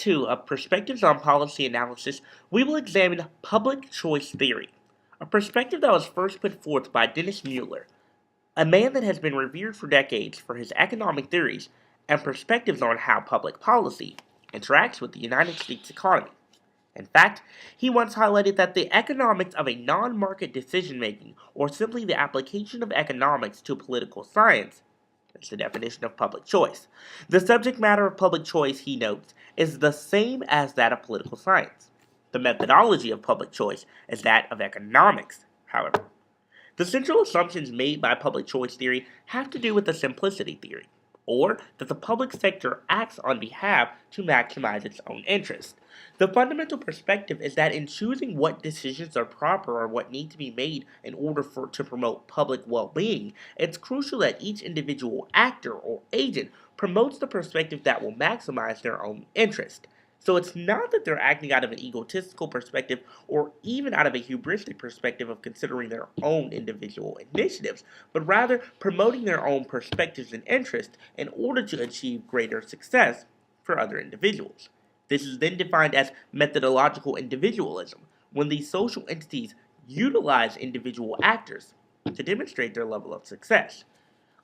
2 of Perspectives on Policy Analysis, we will examine public choice theory, a perspective that was first put forth by Dennis Mueller, a man that has been revered for decades for his economic theories and perspectives on how public policy interacts with the United States economy. In fact, he once highlighted that the economics of a non market decision making, or simply the application of economics to political science, is the definition of public choice. The subject matter of public choice, he notes, is the same as that of political science. The methodology of public choice is that of economics, however. The central assumptions made by public choice theory have to do with the simplicity theory, or that the public sector acts on behalf to maximize its own interest. The fundamental perspective is that in choosing what decisions are proper or what need to be made in order to promote public well-being, it's crucial that each individual actor or agent promotes the perspective that will maximize their own interest. So it's not that they're acting out of an egotistical perspective or even out of a hubristic perspective of considering their own individual initiatives, but rather promoting their own perspectives and interests in order to achieve greater success for other individuals. This is then defined as methodological individualism, when these social entities utilize individual actors to demonstrate their level of success.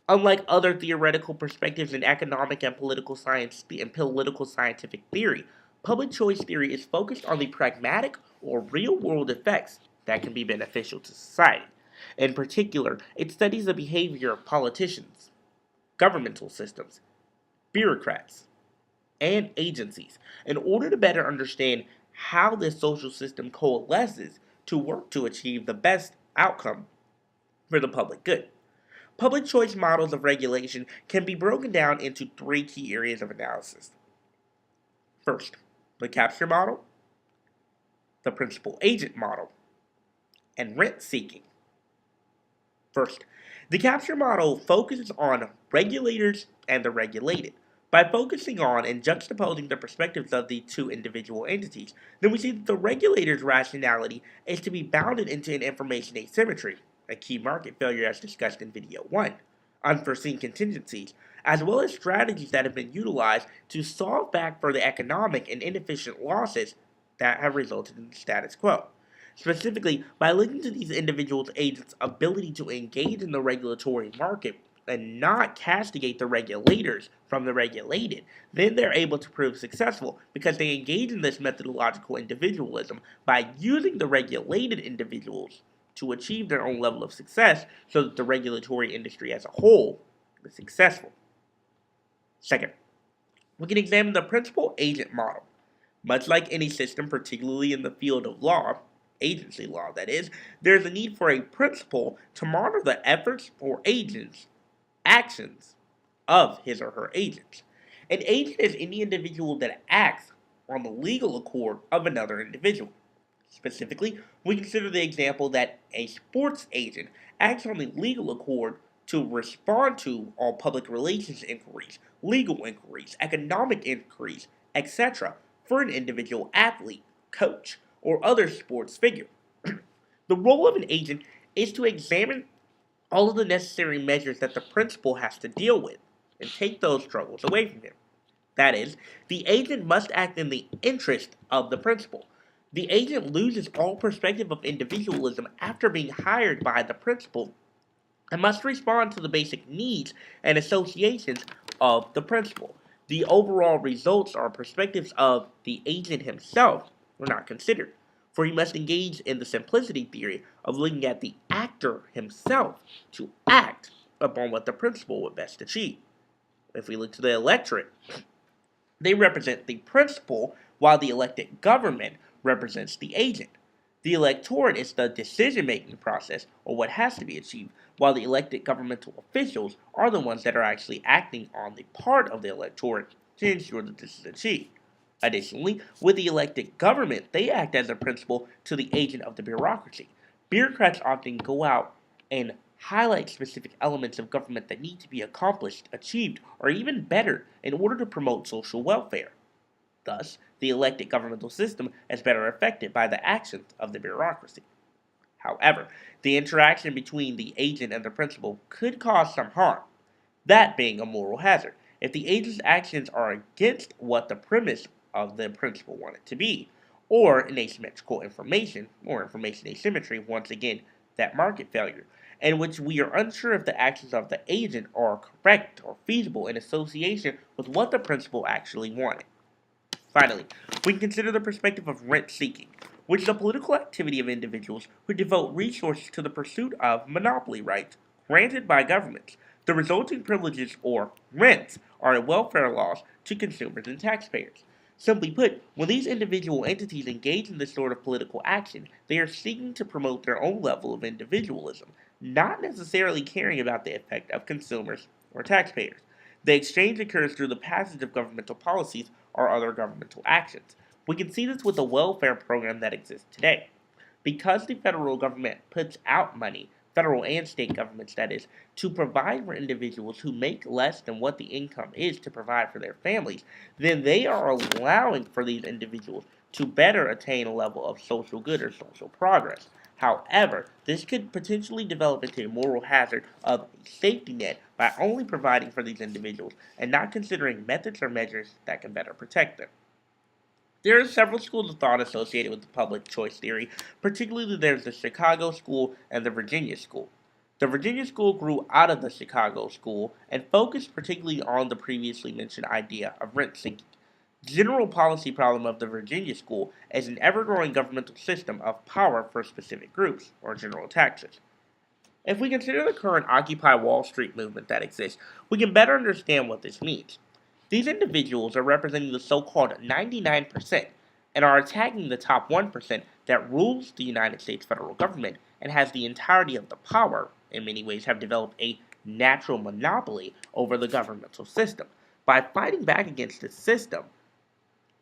Unlike other theoretical perspectives in economic and political science and political scientific theory, public choice theory is focused on the pragmatic or real-world effects that can be beneficial to society. In particular, it studies the behavior of politicians, governmental systems, bureaucrats, and agencies in order to better understand how this social system coalesces to work to achieve the best outcome for the public good. Public choice models of regulation can be broken down into three key areas of analysis. First, the capture model, the principal agent model, and rent seeking. First, the capture model focuses on regulators and the regulated. By focusing on and juxtaposing the perspectives of the two individual entities, then we see that the regulator's rationality is to be bounded into an information asymmetry, a key market failure as discussed in video 1, unforeseen contingencies, as well as strategies that have been utilized to solve back for the economic and inefficient losses that have resulted in the status quo. Specifically, by looking to these individual agents' ability to engage in the regulatory market and not castigate the regulators from the regulated, then they're able to prove successful because they engage in this methodological individualism by using the regulated individuals to achieve their own level of success so that the regulatory industry as a whole is successful. Second, we can examine the principal agent model. Much like any system, particularly in the field of law, agency law that is, there's a need for a principal to monitor the efforts or agents' actions of his or her agents. An agent is any individual that acts on the legal accord of another individual. Specifically, we consider the example that a sports agent acts on the legal accord to respond to all public relations inquiries, legal inquiries, economic inquiries, etc., for an individual athlete, coach, or other sports figure. The role of an agent is to examine all of the necessary measures that the principal has to deal with and take those struggles away from him. That is, the agent must act in the interest of the principal. The agent loses all perspective of individualism after being hired by the principal and must respond to the basic needs and associations of the principal. The overall results or perspectives of the agent himself were not considered, for he must engage in the simplicity theory of looking at the actor himself to act upon what the principal would best achieve. If we look to the electorate, they represent the principal, while the elected government represents the agent. The electorate is the decision-making process, or what has to be achieved, while the elected governmental officials are the ones that are actually acting on the part of the electorate to ensure that this is achieved. Additionally, with the elected government, they act as a principal to the agent of the bureaucracy. Bureaucrats often go out and highlight specific elements of government that need to be accomplished, achieved, or even better in order to promote social welfare. Thus, the elected governmental system is better affected by the actions of the bureaucracy. However, the interaction between the agent and the principal could cause some harm, that being a moral hazard. If the agent's actions are against what the premise of the principal want it to be, or an asymmetrical information, or information asymmetry, once again, that market failure, in which we are unsure if the actions of the agent are correct or feasible in association with what the principal actually wanted. Finally, we can consider the perspective of rent seeking, which is a political activity of individuals who devote resources to the pursuit of monopoly rights granted by governments. The resulting privileges or rents are in welfare laws to consumers and taxpayers. Simply put, when these individual entities engage in this sort of political action, they are seeking to promote their own level of individualism, not necessarily caring about the effect of consumers or taxpayers. The exchange occurs through the passage of governmental policies or other governmental actions. We can see this with the welfare program that exists today. Because the federal government puts out money, federal and state governments that is, to provide for individuals who make less than what the income is to provide for their families, then they are allowing for these individuals to better attain a level of social good or social progress. However, this could potentially develop into a moral hazard of a safety net by only providing for these individuals and not considering methods or measures that can better protect them. There are several schools of thought associated with the public choice theory, particularly there's the Chicago School and the Virginia School. The Virginia School grew out of the Chicago School and focused particularly on the previously mentioned idea of rent seeking. The general policy problem of the Virginia School is an ever-growing governmental system of power for specific groups, or general taxes. If we consider the current Occupy Wall Street movement that exists, we can better understand what this means. These individuals are representing the so-called 99% and are attacking the top 1% that rules the United States federal government and has the entirety of the power, in many ways have developed a natural monopoly over the governmental system. By fighting back against this system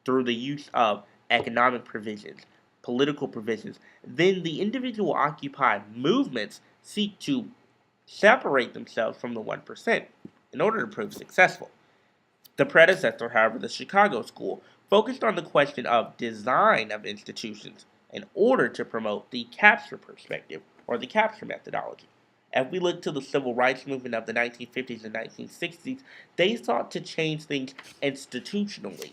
through the use of economic provisions, political provisions, then the individual Occupy movements seek to separate themselves from the 1% in order to prove successful. The predecessor, however, the Chicago School, focused on the question of design of institutions in order to promote the capture perspective or the capture methodology. As we look to the civil rights movement of the 1950s and 1960s, they sought to change things institutionally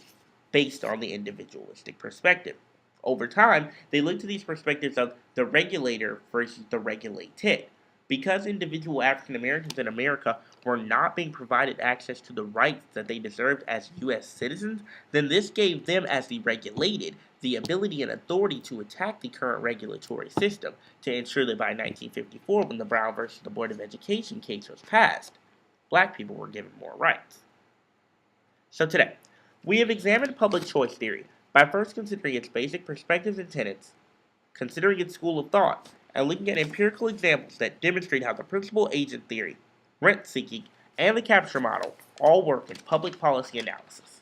based on the individualistic perspective. Over time, they looked to these perspectives of the regulator versus the regulated. Because individual African Americans in America were not being provided access to the rights that they deserved as U.S. citizens, then this gave them, as the regulated, the ability and authority to attack the current regulatory system to ensure that by 1954, when the Brown versus the Board of Education case was passed, black people were given more rights. So today, we have examined public choice theory by first considering its basic perspectives and tenets, considering its school of thought, and looking at empirical examples that demonstrate how the principal agent theory, rent seeking, and the capture model all work in public policy analysis.